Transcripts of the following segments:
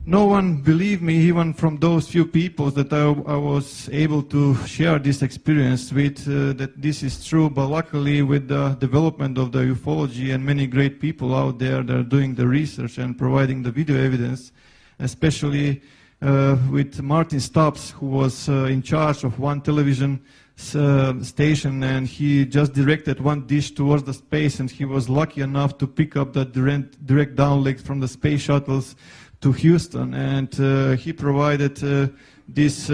No one believed me, even from those few people that I was able to share this experience with, that this is true. But luckily, with the development of the ufology and many great people out there that are doing the research and providing the video evidence, especially with Martin Stubbs, who was in charge of one television station, and he just directed one dish towards the space, and he was lucky enough to pick up the direct downlink from the space shuttles to Houston, and he provided this.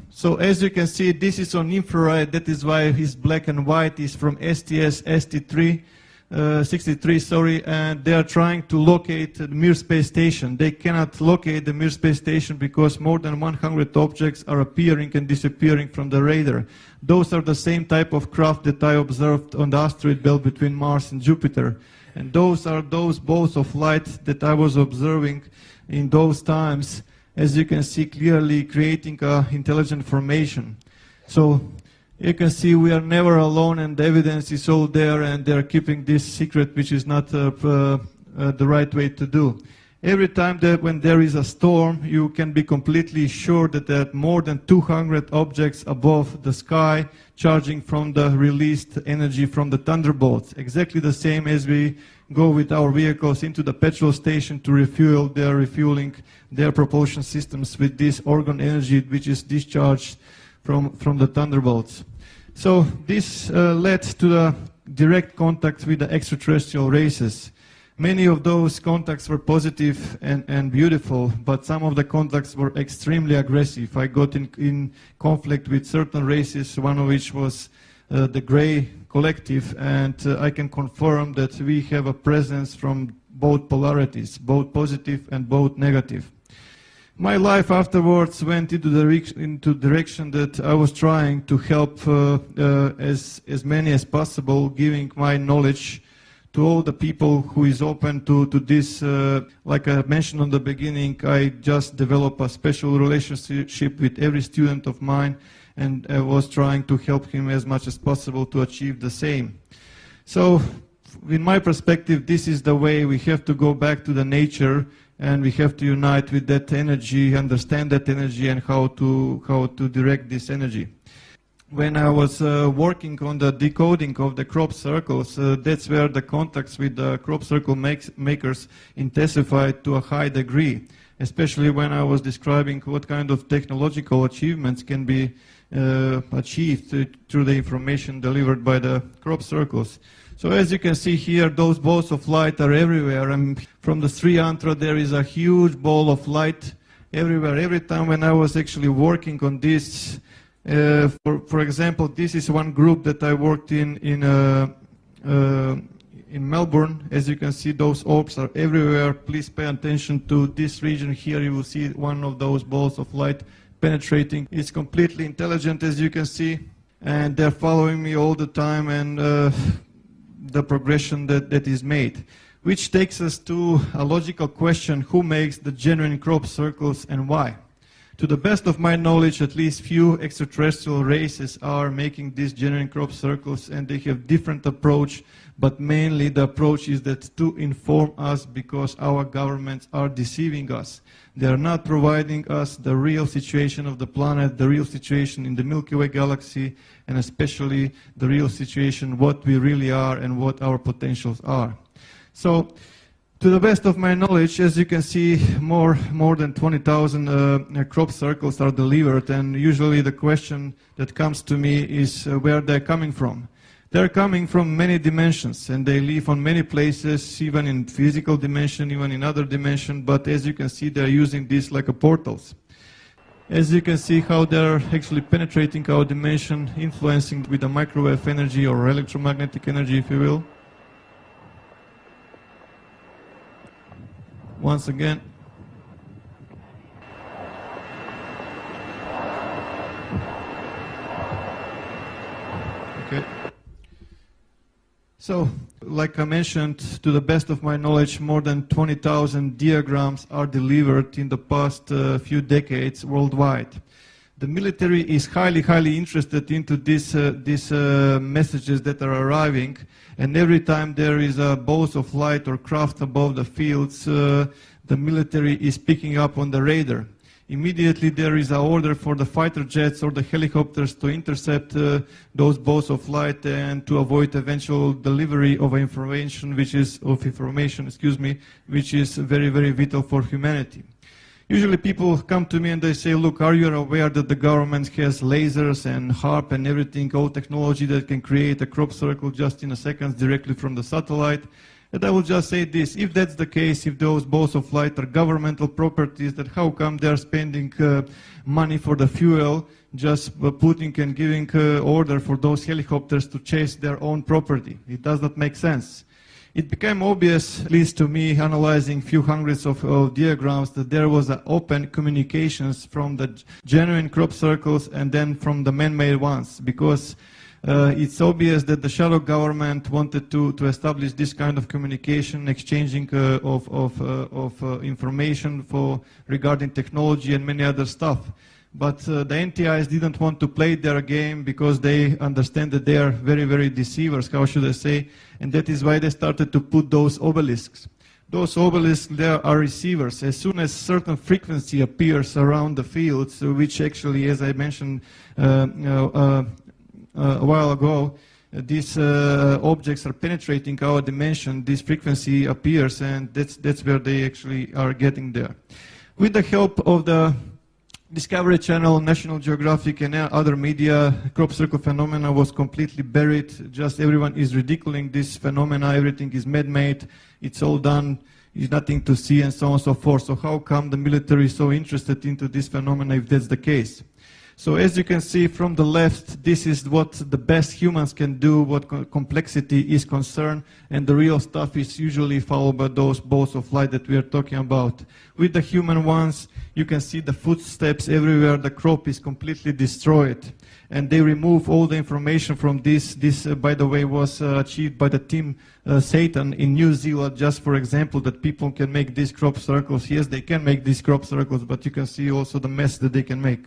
So as you can see, this is on infrared. That is why his black and white is from STS-63, and they are trying to locate the Mir space station. They cannot locate the Mir space station because more than 100 objects are appearing and disappearing from the radar. Those are the same type of craft that I observed on the asteroid belt between Mars and Jupiter. And those are those balls of light that I was observing in those times, as you can see clearly, creating intelligent formation. So you can see we are never alone, and the evidence is all there, and they are keeping this secret, which is not the right way to do. Every time that when there is a storm, you can be completely sure that there are more than 200 objects above the sky charging from the released energy from the thunderbolts. Exactly the same as we go with our vehicles into the petrol station to refuel. They are refueling their propulsion systems with this orgone energy which is discharged from the thunderbolts. So this led to the direct contact with the extraterrestrial races. Many of those contacts were positive and beautiful, but some of the contacts were extremely aggressive. I got in conflict with certain races, one of which was the Gray Collective, and I can confirm that we have a presence from both polarities, both positive and both negative. My life afterwards went into the direction that I was trying to help as many as possible, giving my knowledge to all the people who is open to this. Like I mentioned on the beginning, I just developed a special relationship with every student of mine, and I was trying to help him as much as possible to achieve the same. So in my perspective, this is the way. We have to go back to the nature, and we have to unite with that energy, understand that energy, and how to direct this energy. When I was working on the decoding of the crop circles, that's where the contacts with the crop circle makers intensified to a high degree, especially when I was describing what kind of technological achievements can be achieved through the information delivered by the crop circles. So as you can see here, those balls of light are everywhere, and from the Sri Yantra there is a huge ball of light everywhere. Every time when I was actually working on this, for example, this is one group that I worked in Melbourne. As you can see, those orbs are everywhere. Please pay attention to this region here. You will see one of those balls of light penetrating. It's completely intelligent, as you can see, and they're following me all the time, and the progression that is made. Which takes us to a logical question: who makes the genuine crop circles and why? To the best of my knowledge, at least few extraterrestrial races are making these genuine crop circles, and they have different approach, but mainly the approach is that to inform us, because our governments are deceiving us. They are not providing us the real situation of the planet, the real situation in the Milky Way galaxy, and especially the real situation, what we really are and what our potentials are. So, to the best of my knowledge, as you can see, more than 20,000 crop circles are delivered, and usually the question that comes to me is where they're coming from. They're coming from many dimensions, and they live on many places, even in physical dimension, even in other dimension, but as you can see, they're using this like a portals. As you can see how they're actually penetrating our dimension, influencing with the microwave energy or electromagnetic energy, if you will. Once again. Okay. So, like I mentioned, to the best of my knowledge, more than 20,000 diagrams are delivered in the past few decades worldwide. The military is highly interested into these messages that are arriving, and every time there is a bolt of light or craft above the fields, the military is picking up on the radar. Immediately there is an order for the fighter jets or the helicopters to intercept those bolts of light and to avoid eventual delivery of information, which is very vital for humanity. Usually people come to me and they say, look, are you aware that the government has lasers and HARP and everything, all technology that can create a crop circle just in a second directly from the satellite? And I will just say this, if that's the case, if those balls of light are governmental properties, then how come they are spending money for the fuel, just putting and giving order for those helicopters to chase their own property? It does not make sense. It became obvious, at least to me, analyzing few hundreds of diagrams, that there was an open communications from the genuine crop circles and then from the man-made ones, because it's obvious that the shadow government wanted to establish this kind of communication, exchanging of information regarding technology and many other stuff. But the NTIs didn't want to play their game because they understand that they are very deceivers, how should I say, and that is why they started to put those obelisks. Those obelisks, there are receivers. As soon as certain frequency appears around the fields, which actually, as I mentioned a while ago, these objects are penetrating our dimension, this frequency appears, and that's where they actually are getting there. With the help of the Discovery Channel, National Geographic and other media, crop circle phenomena was completely buried. Just everyone is ridiculing this phenomena, everything is man-made, it's all done, there's nothing to see and so on and so forth. So how come the military is so interested into this phenomena if that's the case? So as you can see from the left, this is what the best humans can do, what complexity is concerned, and the real stuff is usually followed by those balls of light that we are talking about. With the human ones, you can see the footsteps everywhere, the crop is completely destroyed. And they remove all the information from this. This, by the way, was achieved by the team Satan in New Zealand, just for example, that people can make these crop circles. Yes, they can make these crop circles, but you can see also the mess that they can make.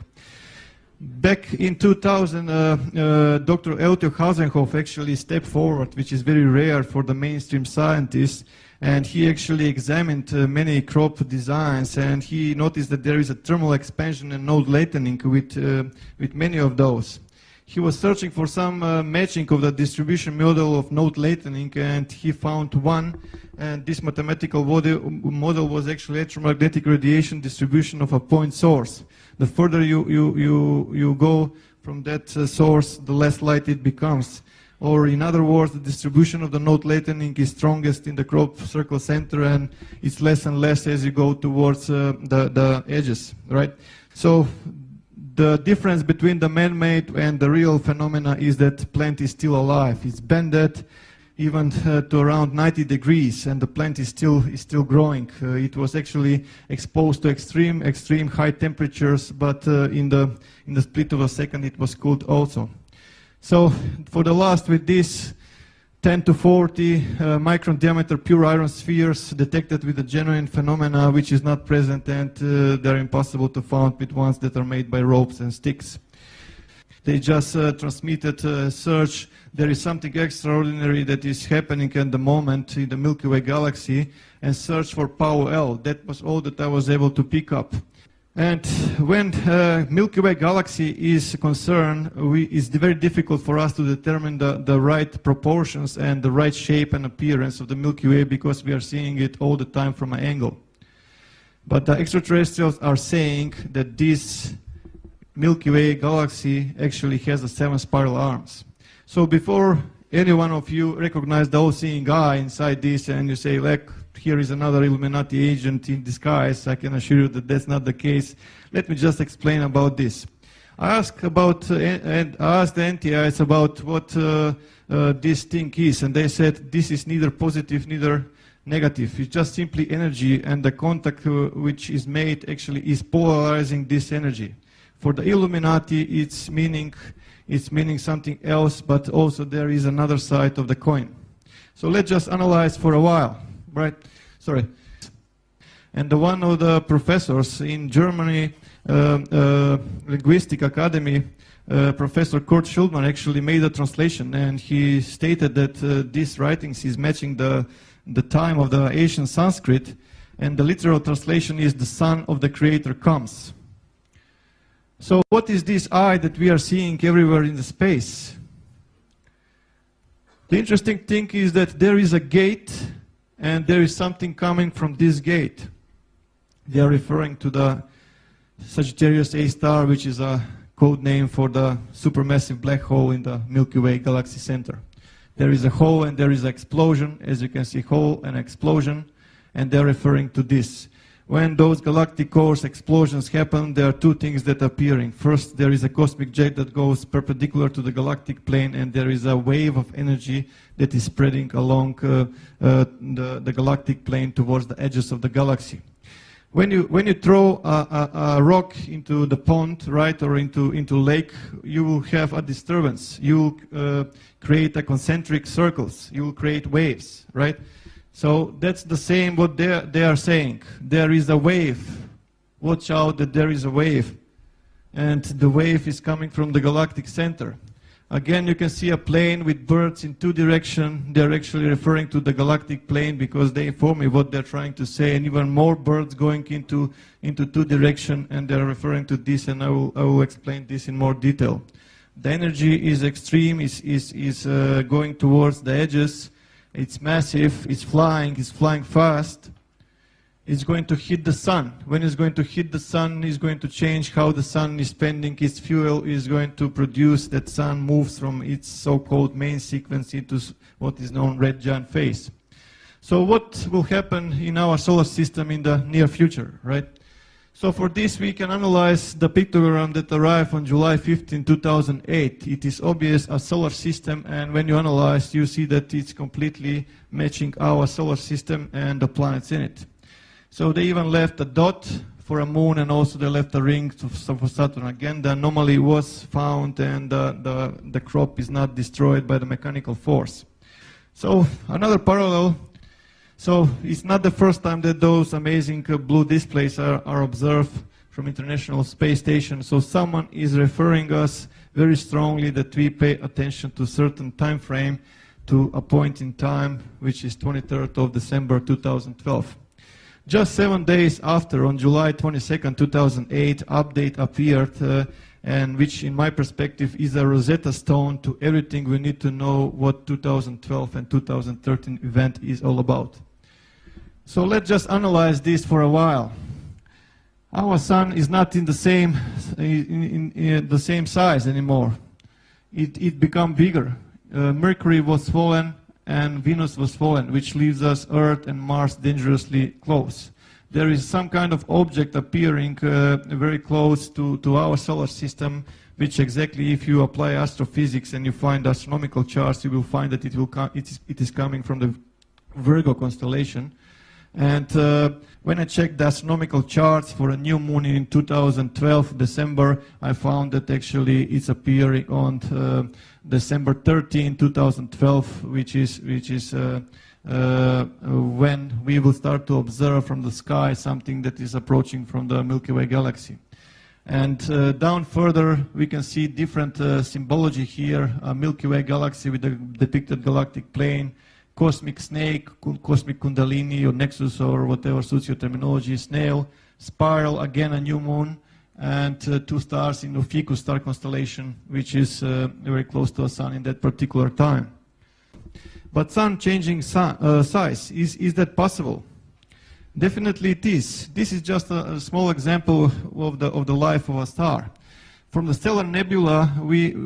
Back in 2000, Dr. Eltio Hasenhoff actually stepped forward, which is very rare for the mainstream scientists, and he actually examined many crop designs, and he noticed that there is a thermal expansion and node lengthening with many of those. He was searching for some matching of the distribution model of node lengthening, and he found one, and this mathematical model was actually electromagnetic radiation distribution of a point source. The further you go from that source, the less light it becomes. Or in other words, the distribution of the node lengthening is strongest in the crop circle center, and it's less and less as you go towards the edges, right? So the difference between the man-made and the real phenomena is that plant is still alive. It's bended even to around 90 degrees, and the plant is still growing. It was actually exposed to extreme high temperatures, but in the split of a second it was cooled also. So for the last, with this 10 to 40 micron diameter pure iron spheres detected with the genuine phenomena, which is not present, and they're impossible to find with ones that are made by ropes and sticks. They just transmitted search. There is something extraordinary that is happening at the moment in the Milky Way galaxy, and search for Power L. That was all that I was able to pick up. And when Milky Way galaxy is concerned, it's very difficult for us to determine the right proportions and the right shape and appearance of the Milky Way, because we are seeing it all the time from an angle. But the extraterrestrials are saying that this Milky Way galaxy actually has 7 spiral arms. So before any one of you recognize the all-seeing eye inside this and you say, like, here is another Illuminati agent in disguise, I can assure you that that's not the case. Let me just explain about this. I asked the NTIs about what this thing is, and they said this is neither positive, neither negative. It's just simply energy, and the contact which is made actually is polarizing this energy. For the Illuminati, it's meaning something else, but also there is another side of the coin. So let's just analyze for a while, right? Sorry. And one of the professors in Germany, Linguistic Academy, Professor Kurt Schulman actually made a translation, and he stated that these writings is matching the time of the ancient Sanskrit, and the literal translation is "the Son of the Creator comes." So what is this eye that we are seeing everywhere in the space? The interesting thing is that there is a gate, and there is something coming from this gate. They are referring to the Sagittarius A star, which is a code name for the supermassive black hole in the Milky Way galaxy center. There is a hole and there is an explosion. As you can see, hole and explosion, and they're referring to this. When those galactic cores explosions happen, there are two things that are appearing. First, there is a cosmic jet that goes perpendicular to the galactic plane, and there is a wave of energy that is spreading along the galactic plane towards the edges of the galaxy. When you throw a rock into the pond, right, or into lake, you will have a disturbance. You will create a concentric circles. You will create waves, right? So that's the same what they are saying. There is a wave. Watch out that there is a wave. And the wave is coming from the galactic center. Again, you can see a plane with birds in two directions. They're actually referring to the galactic plane because they inform me what they're trying to say. And even more birds going into two directions, and they're referring to this, and I will explain this in more detail. The energy is extreme, is going towards the edges. It's massive, it's flying fast. It's going to hit the sun. When it's going to hit the sun, it's going to change how the sun is spending its fuel. Is going to produce that sun moves from its so-called main sequence into what is known red giant phase. So what will happen in our solar system in the near future, right? So for this, we can analyze the pictogram that arrived on July 15, 2008. It is obvious a solar system, and when you analyze, you see that it's completely matching our solar system and the planets in it. So they even left a dot for a moon, and also they left a ring for Saturn. Again, the anomaly was found, and the crop is not destroyed by the mechanical force. So another parallel. So it's not the first time that those amazing blue displays are observed from International Space Station. So someone is referring us very strongly that we pay attention to a certain time frame, to a point in time, which is 23rd of December 2012. Just 7 days after, on July 22nd, 2008, update appeared, and which, in my perspective, is a Rosetta Stone to everything we need to know what 2012 and 2013 event is all about. So let's just analyze this for a while. Our sun is not in the same the same size anymore. It became bigger. Mercury was fallen and Venus was fallen, which leaves us Earth and Mars dangerously close. There is some kind of object appearing very close to our solar system, which exactly, if you apply astrophysics and you find astronomical charts, you will find that it is coming from the Virgo constellation. And when I checked the astronomical charts for a new moon in 2012, December, I found that actually it's appearing on December 13, 2012, which is when we will start to observe from the sky something that is approaching from the Milky Way galaxy. And down further, we can see different symbology here, a Milky Way galaxy with the depicted galactic plane, cosmic snake, cosmic kundalini or nexus or whatever suits your terminology, snail, spiral, again a new moon, and two stars in the Ficus star constellation, which is very close to the sun in that particular time. But sun changing size, is that possible? Definitely it is. This is just a small example of the life of a star. From the stellar nebula,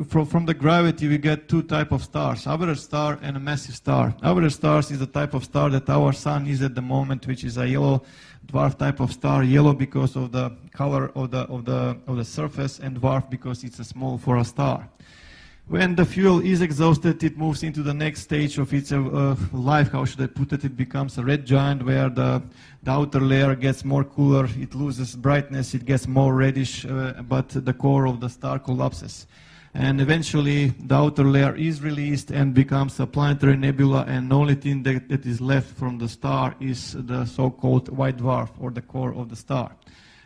from the gravity, we get two types of stars, average star and a massive star. Average stars is the type of star that our sun is at the moment, which is a yellow dwarf type of star. Yellow because of the color of the surface, and dwarf because it's a small for a star. When the fuel is exhausted, it moves into the next stage of its life. How should I put it? It becomes a red giant, where the outer layer gets more cooler, it loses brightness, it gets more reddish, but the core of the star collapses. And eventually the outer layer is released and becomes a planetary nebula, and the only thing that is left from the star is the so-called white dwarf, or the core of the star.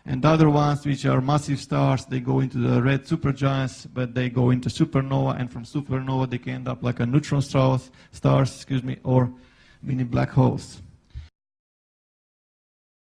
And the other ones, which are massive stars, they go into the red supergiants, but they go into supernova, and from supernova they can end up like a neutron stars, or mini black holes.